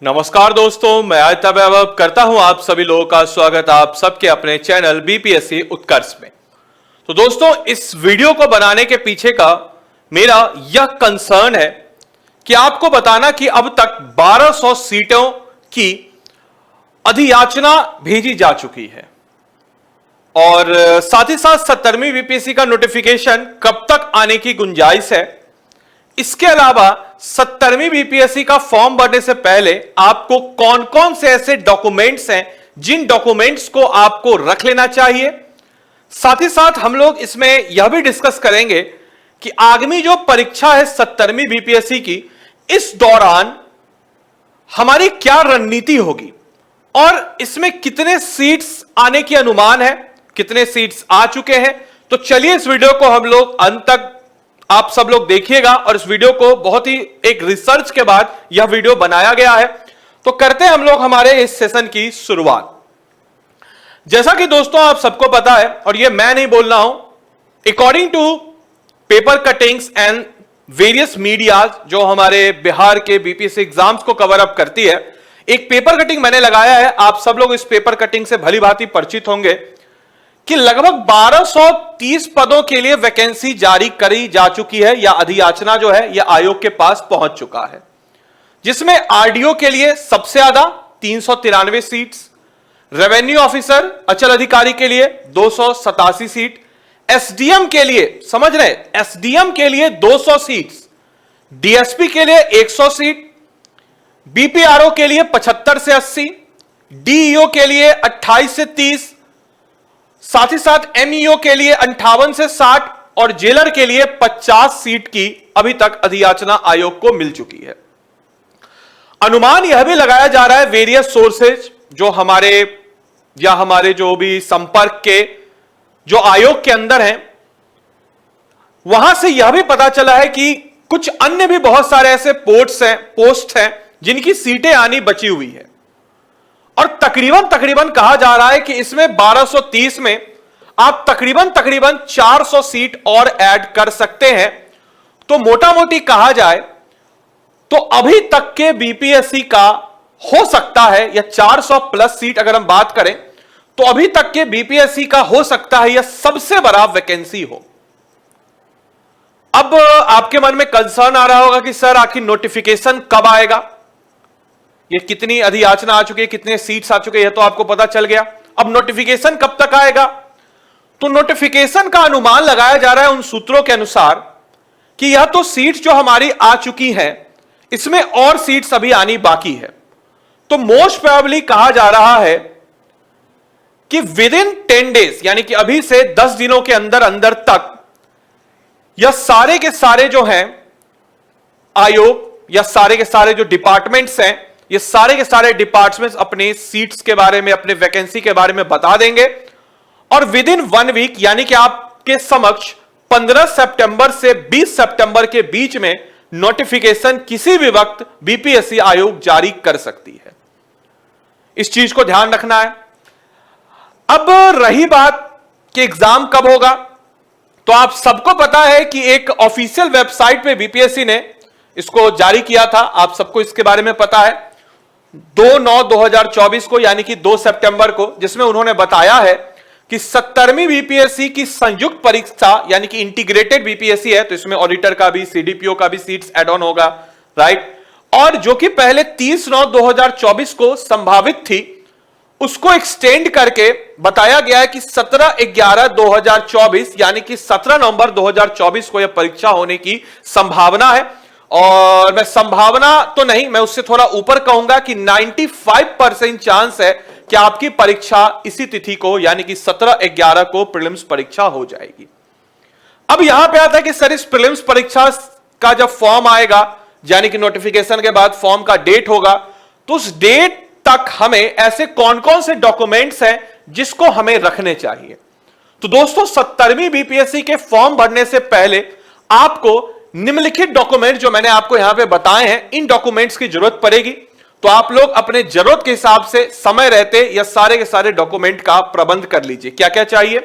नमस्कार दोस्तों, मैं आदित्य वैभव करता हूं आप सभी लोगों का स्वागत आप सबके अपने चैनल बीपीएससी उत्कर्ष में। तो दोस्तों, इस वीडियो को बनाने के पीछे का मेरा यह कंसर्न है कि आपको बताना कि अब तक 1200 सीटों की अधियाचना भेजी जा चुकी है और साथ ही साथ 70वीं बीपीएससी का नोटिफिकेशन कब तक आने की गुंजाइश है। इसके अलावा 70वीं बीपीएससी का फॉर्म भरने से पहले आपको कौन कौन से ऐसे डॉक्यूमेंट्स हैं जिन डॉक्यूमेंट्स को आपको रख लेना चाहिए। साथ ही साथ हम लोग इसमें यह भी डिस्कस करेंगे कि आगामी जो परीक्षा है 70वीं बीपीएससी की, इस दौरान हमारी क्या रणनीति होगी और इसमें कितने सीट्स आने की अनुमान है, कितने सीट्स आ चुके हैं। तो चलिए इस वीडियो को हम लोग अंत तक आप सब लोग देखिएगा और इस वीडियो को बहुत ही एक रिसर्च के बाद यह वीडियो बनाया गया है। तो करते हैं हम लोग हमारे इस सेशन की शुरुआत। जैसा कि दोस्तों आप सबको पता है, और यह मैं नहीं बोल रहा हूं, according to paper cuttings and various media जो हमारे बिहार के बीपीएससी एग्जाम्स को कवर अप करती है, एक पेपर कटिंग मैंने लगाया है। आप सब लोग इस पेपर कटिंग से भली भांति परिचित होंगे कि लगभग 1230 पदों के लिए वैकेंसी जारी करी जा चुकी है या अधियाचना जो है यह आयोग के पास पहुंच चुका है, जिसमें आरडीओ के लिए सबसे ज्यादा 393 सीट्स, रेवेन्यू ऑफिसर अचल अधिकारी के लिए 287 सीट, एसडीएम के लिए, समझ रहे, एसडीएम के लिए 200 सीट्स, डीएसपी के लिए 100 सीट, बीपीआरओ के लिए 75 से 80, डीईओ के लिए 28 से 30, साथ ही साथ एमईओ के लिए 58 से 60 और जेलर के लिए 50 सीट की अभी तक अधियाचना आयोग को मिल चुकी है। अनुमान यह भी लगाया जा रहा है वेरियस सोर्सेज जो हमारे जो भी संपर्क के जो आयोग के अंदर हैं, वहां से यह भी पता चला है कि कुछ अन्य भी बहुत सारे ऐसे पोस्ट हैं जिनकी सीटें आनी बची हुई है और तकरीबन कहा जा रहा है कि इसमें 1230 में आप तकरीबन 400 सीट और ऐड कर सकते हैं। तो मोटा मोटी कहा जाए तो अभी तक के बीपीएससी का हो सकता है, या 400 प्लस सीट अगर हम बात करें तो अभी तक के बीपीएससी का हो सकता है यह सबसे बड़ा वैकेंसी हो। अब आपके मन में कंसर्न आ रहा होगा कि सर आखिर नोटिफिकेशन कब आएगा, ये कितनी अधियाचना आ चुकी है, कितने सीट्स आ चुके हैं, तो आपको पता चल गया। अब नोटिफिकेशन कब तक आएगा? तो नोटिफिकेशन का अनुमान लगाया जा रहा है उन सूत्रों के अनुसार कि यह तो सीट्स जो हमारी आ चुकी हैं, इसमें और सीट्स अभी आनी बाकी है। तो मोस्ट प्रोबेबली कहा जा रहा है कि विद इन 10 डेज, यानी कि अभी से 10 दिनों के अंदर अंदर तक यह सारे के सारे जो हैं आयोग या सारे के सारे जो डिपार्टमेंट्स हैं, ये सारे के सारे डिपार्टमेंट्स अपने सीट्स के बारे में, अपने वैकेंसी के बारे में बता देंगे और विद इन 1 वीक, यानी कि आपके समक्ष 15 सितंबर से 20 सितंबर के बीच में नोटिफिकेशन किसी भी वक्त बीपीएससी आयोग जारी कर सकती है। इस चीज को ध्यान रखना है। अब रही बात कि एग्जाम कब होगा, तो आप सबको पता है कि एक ऑफिशियल वेबसाइट पे बीपीएससी ने इसको जारी किया था, आप सबको इसके बारे में पता है, 2/9/2024 को, यानी कि 2 सितंबर को, जिसमें उन्होंने बताया है कि 70वीं बीपीएससी की संयुक्त परीक्षा, यानी कि इंटीग्रेटेड बीपीएससी है, तो इसमें ऑडिटर का भी, सीडीपीओ का भी सीट्स ऐड ऑन होगा, राइट, और जो कि पहले 30/9/2024 को संभावित थी, उसको एक्सटेंड करके बताया गया है कि 17/11/2024, यानी कि 17 नवंबर 2024 को यह परीक्षा होने की संभावना है। और मैं संभावना तो नहीं, मैं उससे थोड़ा ऊपर कहूंगा कि 95% चांस है कि आपकी परीक्षा इसी तिथि को, यानी कि 17/11 को प्रीलिम्स परीक्षा हो जाएगी। अब यहां पे आता है कि सर इस प्रीलिम्स परीक्षा का जब फॉर्म आएगा, यानी कि नोटिफिकेशन के बाद फॉर्म का डेट होगा, तो उस डेट तक हमें ऐसे कौन कौन से डॉक्यूमेंट्स हैं जिसको हमें रखने चाहिए। तो दोस्तों, 70वीं बीपीएससी के फॉर्म भरने से पहले आपको निम्नलिखित डॉक्यूमेंट जो मैंने आपको यहां पे बताए हैं, इन डॉक्यूमेंट्स की जरूरत पड़ेगी। तो आप लोग अपने जरूरत के हिसाब से समय रहते यह सारे के सारे डॉक्यूमेंट का प्रबंध कर लीजिए। क्या क्या चाहिए?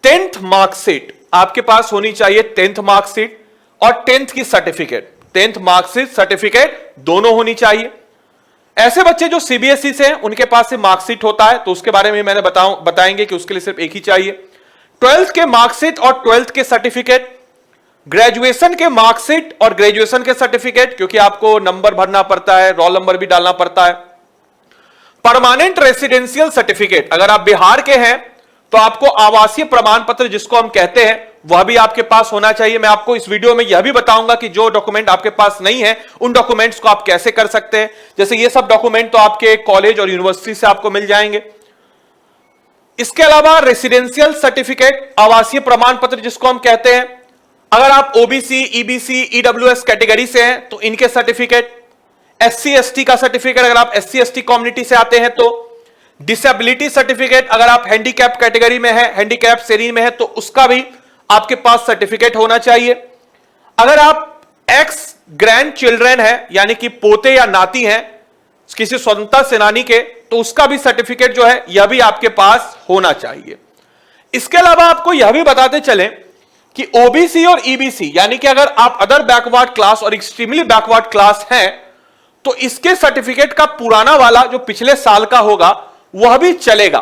10th मार्कशीट आपके पास होनी चाहिए, 10th मार्कशीट और 10th की सर्टिफिकेट, 10th मार्कशीट सर्टिफिकेट दोनों होनी चाहिए। ऐसे बच्चे जो सीबीएसई से हैं उनके पास से मार्कशीट होता है, तो उसके बारे में मैंने बताएंगे कि उसके लिए सिर्फ एक ही चाहिए। 12th के मार्कशीट और 12th के सर्टिफिकेट, ग्रेजुएशन के मार्कशीट और ग्रेजुएशन के सर्टिफिकेट, क्योंकि आपको नंबर भरना पड़ता है, रोल नंबर भी डालना पड़ता है। परमानेंट रेसिडेंशियल सर्टिफिकेट, अगर आप बिहार के हैं तो आपको आवासीय प्रमाण पत्र जिसको हम कहते हैं वह भी आपके पास होना चाहिए। मैं आपको इस वीडियो में यह भी बताऊंगा कि जो डॉक्यूमेंट आपके पास नहीं है उन डॉक्यूमेंट्स को आप कैसे कर सकते हैं। जैसे ये सब डॉक्यूमेंट तो आपके कॉलेज और यूनिवर्सिटी से आपको मिल जाएंगे। इसके अलावा रेसिडेंशियल सर्टिफिकेट, आवासीय प्रमाण पत्र जिसको हम कहते हैं, अगर आप ओबीसी, ईबीसी, ईडब्ल्यूएस कैटेगरी से हैं तो इनके सर्टिफिकेट, एससी एसटी का सर्टिफिकेट अगर आप एससी एसटी कम्युनिटी से आते हैं तो, डिसेबिलिटी सर्टिफिकेट अगर आप हैंडीकैप कैटेगरी में है, हैंडीकैप श्रेणी में है तो उसका भी आपके पास सर्टिफिकेट होना चाहिए। अगर आप एक्स ग्रैंड चिल्ड्रन है, यानी कि पोते या नाती हैं किसी स्वतंत्रता सेनानी के, तो उसका भी सर्टिफिकेट जो है यह भी आपके पास होना चाहिए। इसके अलावा आपको यह भी बताते चलें कि ओबीसी और ईबीसी, यानी कि अगर आप अदर बैकवर्ड क्लास और एक्सट्रीमली बैकवर्ड क्लास हैं तो इसके सर्टिफिकेट का पुराना वाला जो पिछले साल का होगा वह भी चलेगा।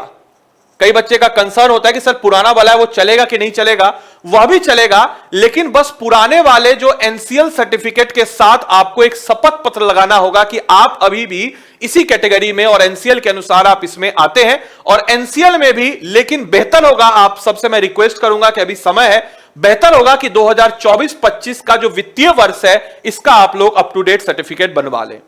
कई बच्चे का कंसर्न होता है कि सर पुराना वाला है वो चलेगा कि नहीं चलेगा, वह भी चलेगा, लेकिन बस पुराने वाले जो एनसीएल सर्टिफिकेट के साथ आपको एक शपथ पत्र लगाना होगा कि आप अभी भी इसी कैटेगरी में और एनसीएल के अनुसार आप इसमें आते हैं। और एनसीएल में भी, लेकिन बेहतर होगा, आप सबसे मैं रिक्वेस्ट करूंगा कि अभी समय है, बेहतर होगा कि 2024-25 का जो वित्तीय वर्ष है इसका आप लोग अप टू डेट सर्टिफिकेट बनवा लें।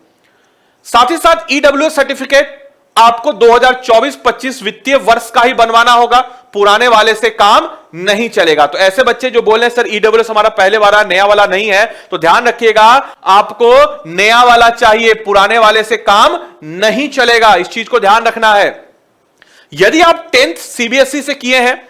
साथ ही साथ ईडब्ल्यूएस सर्टिफिकेट आपको 2024-25 वित्तीय वर्ष का ही बनवाना होगा, पुराने वाले से काम नहीं चलेगा। तो ऐसे बच्चे जो बोल रहे हैं सर ईडब्ल्यूएस हमारा पहले वाला नया वाला नहीं है, तो ध्यान रखिएगा, आपको नया वाला चाहिए, पुराने वाले से काम नहीं चलेगा, इस चीज को ध्यान रखना है। यदि आप 10th सीबीएसई से किए हैं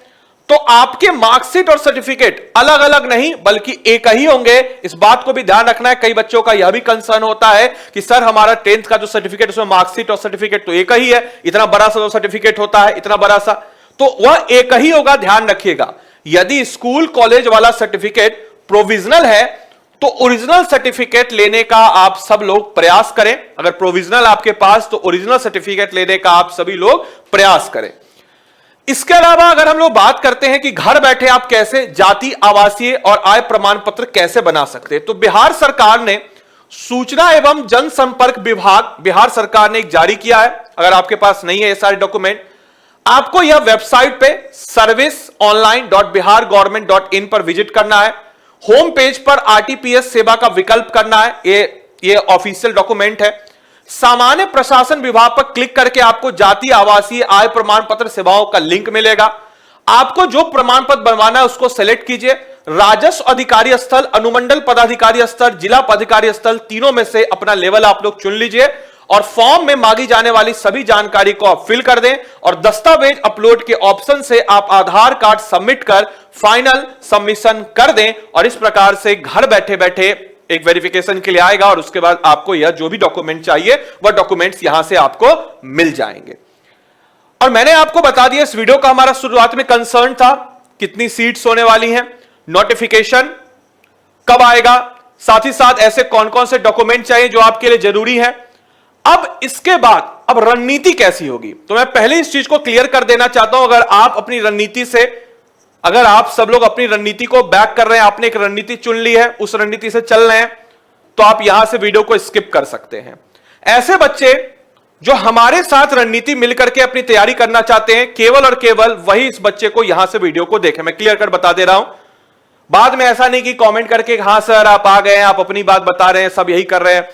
तो आपके मार्कशीट और सर्टिफिकेट अलग अलग नहीं बल्कि एक ही होंगे, इस बात को भी ध्यान रखना है। कई बच्चों का यह भी कंसर्न होता है कि सर हमारा 10th का जो सर्टिफिकेट उसमें मार्कशीट और सर्टिफिकेट तो एक ही है, इतना बड़ा सा जो सर्टिफिकेट होता है इतना बड़ा सा, तो वह एक ही होगा, ध्यान रखिएगा। यदि स्कूल कॉलेज वाला सर्टिफिकेट प्रोविजनल है तो ओरिजिनल सर्टिफिकेट लेने का आप सब लोग प्रयास करें। अगर प्रोविजनल आपके पास तो ओरिजिनल सर्टिफिकेट लेने का आप सभी लोग प्रयास करें। इसके अलावा अगर हम लोग बात करते हैं कि घर बैठे आप कैसे जाति, आवासीय और आय प्रमाण पत्र कैसे बना सकते हैं, तो बिहार सरकार ने सूचना एवं जनसंपर्क विभाग बिहार सरकार ने एक जारी किया है। अगर आपके पास नहीं है ये सारे डॉक्यूमेंट, आपको यह वेबसाइट पे serviceonline.bihargovernment.in पर विजिट करना है। होम पेज पर आरटीपीएस सेवा का विकल्प करना है, ये ऑफिशियल डॉक्यूमेंट है। सामान्य प्रशासन विभाग पर क्लिक करके आपको जाति, आवासीय, आय प्रमाण पत्र सेवाओं का लिंक मिलेगा। आपको जो प्रमाण पत्र बनवाना है उसको सेलेक्ट कीजिए। राजस्व अधिकारी स्थल, अनुमंडल पदाधिकारी स्तर, जिला पदाधिकारी स्थल, तीनों में से अपना लेवल आप लोग चुन लीजिए और फॉर्म में मांगी जाने वाली सभी जानकारी को आप फिल कर दें और दस्तावेज अपलोड के ऑप्शन से आप आधार कार्ड सबमिट कर फाइनल सबमिशन कर दें। और इस प्रकार से घर बैठे बैठे एक वेरिफिकेशन के लिए आएगा और उसके बाद आपको यह जो भी डॉक्यूमेंट चाहिए वह डॉक्यूमेंट्स यहां से आपको मिल जाएंगे। और मैंने आपको बता दिया, इस वीडियो का हमारा शुरुआत में कंसर्न था कितनी सीट्स होने वाली हैं, नोटिफिकेशन कब आएगा, साथ ही साथ ऐसे कौन कौन से डॉक्यूमेंट चाहिए जो आपके लिए जरूरी है। अब इसके बाद अब रणनीति कैसी होगी, तो मैं पहले इस चीज को क्लियर कर देना चाहता हूं। अगर आप अपनी रणनीति से, अगर आप सब लोग अपनी रणनीति को बैक कर रहे हैं, आपने एक रणनीति चुन ली है, उस रणनीति से चल रहे हैं, तो आप यहां से वीडियो को स्किप कर सकते हैं। ऐसे बच्चे जो हमारे साथ रणनीति मिलकर के अपनी तैयारी करना चाहते हैं, केवल और केवल वही इस बच्चे को यहां से वीडियो को देखें। मैं क्लियर कर बता दे रहा हूं, बाद में ऐसा नहीं कि कमेंट करके हां सर आप आ गए हैं, आप अपनी बात बता रहे हैं, सब यही कर रहे हैं,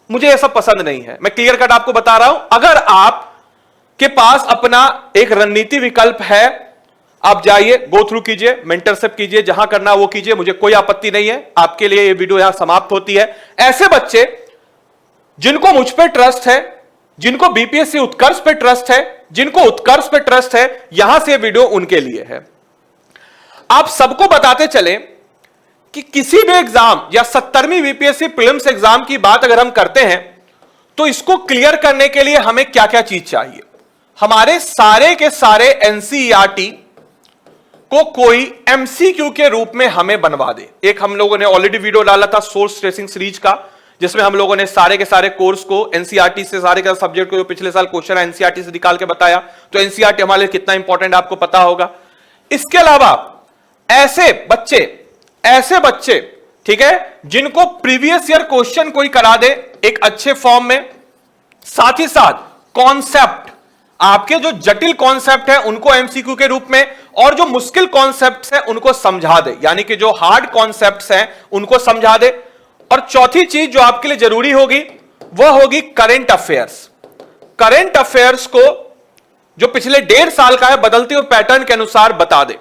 मुझे यह सब पसंद नहीं है। मैं क्लियर कट आपको बता रहा हूं, अगर आप के पास अपना एक रणनीति विकल्प है, आप जाइए, गो थ्रू कीजिए, मेंटरशिप कीजिए, जहां करना वो कीजिए, मुझे कोई आपत्ति नहीं है। आपके लिए ये वीडियो यहां समाप्त होती है। ऐसे बच्चे जिनको मुझ पे ट्रस्ट है, जिनको बीपीएससी उत्कर्ष पे ट्रस्ट है, जिनको उत्कर्ष पे ट्रस्ट है, यहां से वीडियो उनके लिए है। आप सबको बताते चलें कि किसी भी एग्जाम या 70वीं बीपीएससी प्रीलिम्स एग्जाम की बात अगर हम करते हैं तो इसको क्लियर करने के लिए हमें क्या क्या चीज चाहिए। हमारे सारे के सारे एनसीईआरटी को कोई एमसीक्यू के रूप में हमें बनवा दे। एक हम लोगों ने ऑलरेडी वीडियो डाला था सोर्स ट्रेसिंग सीरीज का, जिसमें हम लोगों ने सारे के सारे कोर्स को एनसीईआरटी से, सारे के सब्जेक्ट को जो पिछले साल क्वेश्चन एनसीईआरटी से निकाल के बताया, तो एनसीईआरटी हमारे लिए कितना इंपॉर्टेंट आपको पता होगा। इसके अलावा ऐसे बच्चे ठीक है, जिनको प्रीवियस ईयर क्वेश्चन कोई करा दे एक अच्छे फॉर्म में, साथ ही साथ कॉन्सेप्ट, आपके जो जटिल कॉन्सेप्ट है उनको एमसीक्यू के रूप में, और जो मुश्किल कॉन्सेप्ट्स हैं उनको समझा दे, यानी कि जो हार्ड कॉन्सेप्ट्स हैं उनको समझा दे। और चौथी चीज जो आपके लिए जरूरी होगी वह होगी करंट अफेयर्स। करंट अफेयर्स को जो पिछले 1.5 साल का है बदलते हुए पैटर्न के अनुसार बता दे।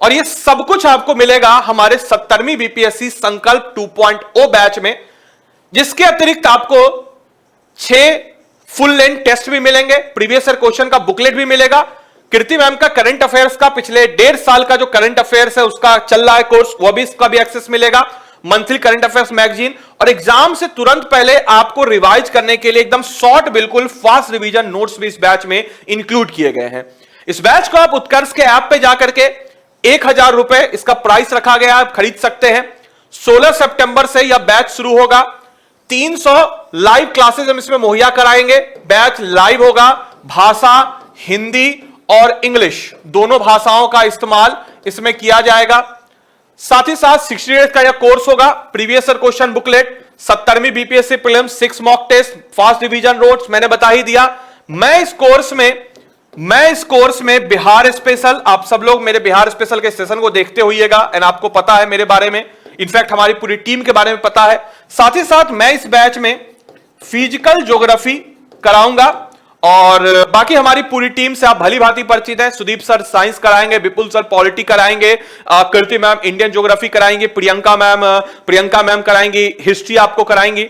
और ये सब कुछ आपको मिलेगा हमारे 70वीं बीपीएससी संकल्प 2.0 बैच में, जिसके अतिरिक्त आपको 6 फुल लेंथ टेस्ट भी मिलेंगे, प्रीवियस ईयर क्वेश्चन का बुकलेट भी मिलेगा, कीर्ति मैम का करंट अफेयर्स का पिछले 1.5 साल का जो करंट अफेयर्स है उसका चल रहा है कोर्स, वह भी इसका भी एक्सेस मिलेगा, मंथली करंट अफेयर्स मैगजीन, और एग्जाम से तुरंत पहले आपको रिवाइज करने के लिए एकदम शॉर्ट, बिल्कुल फास्ट रिवीजन नोट्स भी इस बैच में इंक्लूड किए गए हैं। इस बैच को आप उत्कर्ष के ऐप पे जाकर के 1000 रुपए इसका प्राइस रखा गया, आप खरीद सकते हैं। 16 सितंबर से यह बैच शुरू होगा। 300 लाइव क्लासेस हम इसमें मुहैया कराएंगे। बैच लाइव होगा, भाषा हिंदी और इंग्लिश दोनों भाषाओं का इस्तेमाल इसमें किया जाएगा। साथ ही साथ 60 डेज का यह कोर्स होगा, प्रीवियस ईयर क्वेश्चन बुकलेट, 70वीं BPSC prelims, 6 mock test, fast revision notes मैंने बता ही दिया। मैं इस कोर्स में बिहार स्पेशल, आप सब लोग मेरे बिहार स्पेशल के सेशन को देखते होइएगा, एंड आपको पता है मेरे बारे में, इनफैक्ट हमारी पूरी टीम के बारे में पता है। साथ ही साथ मैं इस बैच में फिजिकल ज्योग्राफी कराऊंगा, और बाकी हमारी पूरी टीम से आप भली भांति परिचित हैं। सुदीप सर साइंस कराएंगे, विपुल सर पॉलिटी कराएंगे, कीर्ति मैम इंडियन ज्योग्राफी कराएंगे, प्रियंका मैम कराएंगी हिस्ट्री, आपको कराएंगी।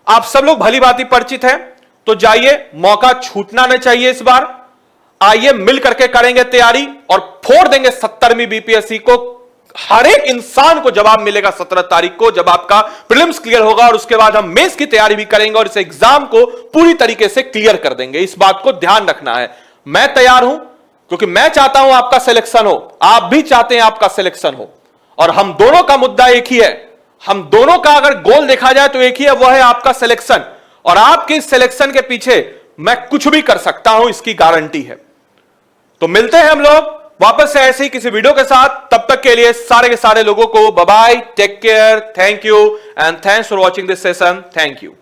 आप सब लोग भली भांति परिचित हैं, तो जाइए, मौका छूटना नहीं चाहिए इस बार। आइए मिल करके करेंगे तैयारी और फोड़ देंगे 70वीं बीपीएससी को। हर एक इंसान को जवाब मिलेगा 17 तारीख को, जब आपका प्रीलिम्स क्लियर होगा, और उसके बाद हम मेंस की तैयारी भी करेंगे और इस एग्जाम को पूरी तरीके से क्लियर कर देंगे। इस बात को ध्यान रखना है। मैं तैयार हूं क्योंकि मैं चाहता हूं आपका सिलेक्शन हो, आप भी चाहते हैं आपका सिलेक्शन हो, और हम दोनों का मुद्दा एक ही है। हम दोनों का अगर गोल देखा जाए तो एक ही है, वह है आपका सिलेक्शन, और आपके इस सिलेक्शन के पीछे मैं कुछ भी कर सकता हूं, इसकी गारंटी है। तो मिलते हैं हम लोग वापस से ऐसे ही किसी वीडियो के साथ। तब तक के लिए सारे के सारे लोगों को bye bye, take care, thank you and thanks for watching this session. Thank you.